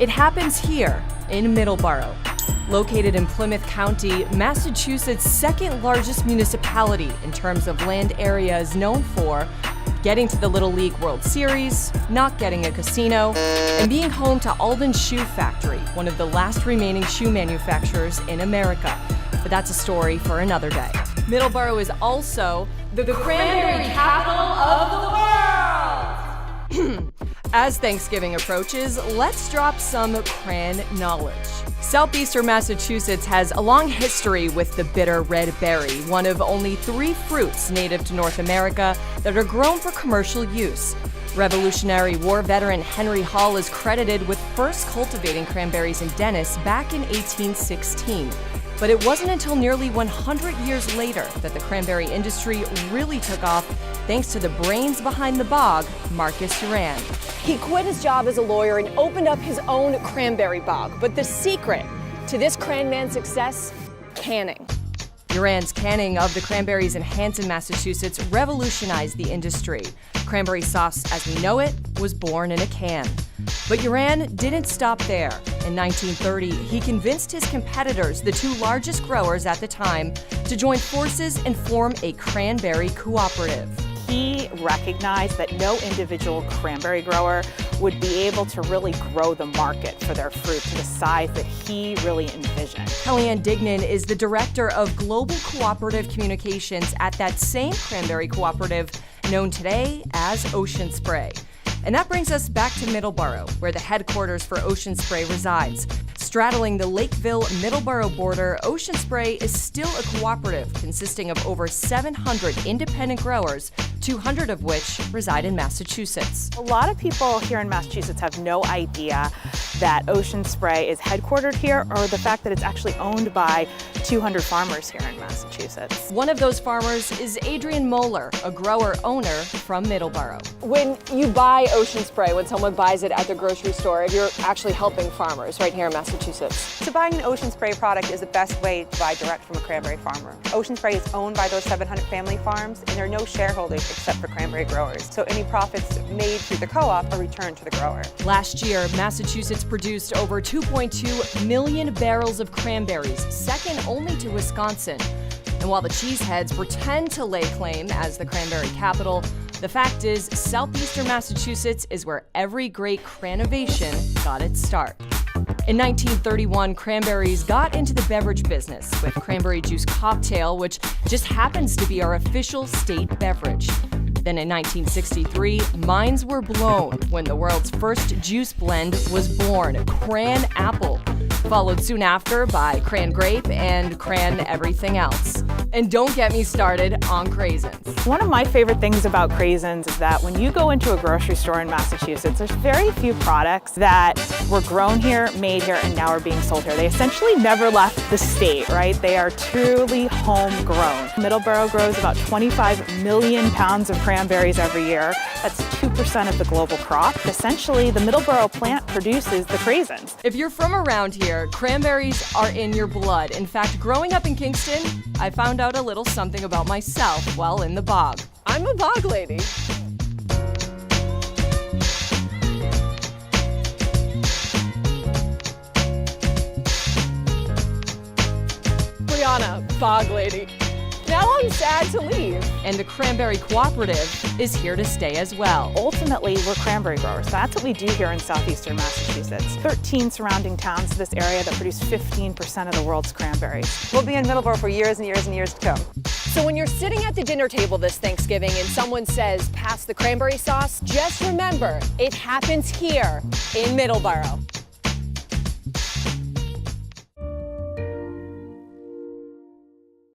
It happens here in Middleborough. Located in Plymouth County, Massachusetts' second largest municipality in terms of land area, is known for getting to the Little League World Series, not getting a casino, and being home to Alden's Shoe Factory, one of the last remaining shoe manufacturers in America. But that's a story for another day. Middleborough is also the cranberry capital of the world! As Thanksgiving approaches, let's drop some cran knowledge. Southeastern Massachusetts has a long history with the bitter red berry, one of only 3 fruits native to North America that are grown for commercial use. Revolutionary War veteran Henry Hall is credited with first cultivating cranberries in Dennis back in 1816. But it wasn't until nearly 100 years later that the cranberry industry really took off, thanks to the brains behind the bog, Marcus Uran. He quit his job as a lawyer and opened up his own cranberry bog. But the secret to this cranman's success? Canning. Uran's canning of the cranberries in Hanson, Massachusetts revolutionized the industry. Cranberry sauce, as we know it, was born in a can. But Uran didn't stop there. In 1930, he convinced his competitors, the 2 largest growers at the time, to join forces and form a cranberry cooperative. He recognized that no individual cranberry grower would be able to really grow the market for their fruit to the size that he really envisioned. Kellyanne Dignan is the director of Global Cooperative Communications at that same cranberry cooperative known today as Ocean Spray. And that brings us back to Middleborough, where the headquarters for Ocean Spray resides. Straddling the Lakeville-Middleborough border, Ocean Spray is still a cooperative consisting of over 700 independent growers, 200 of which reside in Massachusetts. A lot of people here in Massachusetts have no idea that Ocean Spray is headquartered here, or the fact that it's actually owned by 200 farmers here in Massachusetts. One of those farmers is Adrian Moeller, a grower-owner from Middleborough. When you buy Ocean Spray, when someone buys it at the grocery store, you're actually helping farmers right here in Massachusetts. So buying an Ocean Spray product is the best way to buy direct from a cranberry farmer. Ocean Spray is owned by those 700 family farms, and there are no shareholders except for cranberry growers. So any profits made through the co-op are returned to the grower. Last year, Massachusetts produced over 2.2 million barrels of cranberries, second only to Wisconsin. And while the cheeseheads pretend to lay claim as the cranberry capital, the fact is, southeastern Massachusetts is where every great cranovation got its start. In 1931, cranberries got into the beverage business with cranberry juice cocktail, which just happens to be our official state beverage. Then in 1963, minds were blown when the world's first juice blend was born, Cran Apple, followed soon after by Cran Grape and Cran everything else. And don't get me started on craisins. One of my favorite things about craisins is that when you go into a grocery store in Massachusetts, there's very few products that were grown here, made here, and now are being sold here. They essentially never left the state, right? They are truly homegrown. Middleborough grows about 25 million pounds of cranberries every year. That's 2% of the global crop. Essentially, the Middleborough plant produces the craisins. If you're from around here, cranberries are in your blood. In fact, growing up in Kingston, I found out a little something about myself while in the bog. I'm a bog lady. Brianna, bog lady. Now I'm sad to leave. And the Cranberry Cooperative is here to stay as well. Ultimately, we're cranberry growers. That's what we do here in southeastern Massachusetts. 13 surrounding towns to this area that produce 15% of the world's cranberries. We'll be in Middleborough for years and years and years to come. So when you're sitting at the dinner table this Thanksgiving and someone says, pass the cranberry sauce, just remember, it happens here in Middleborough.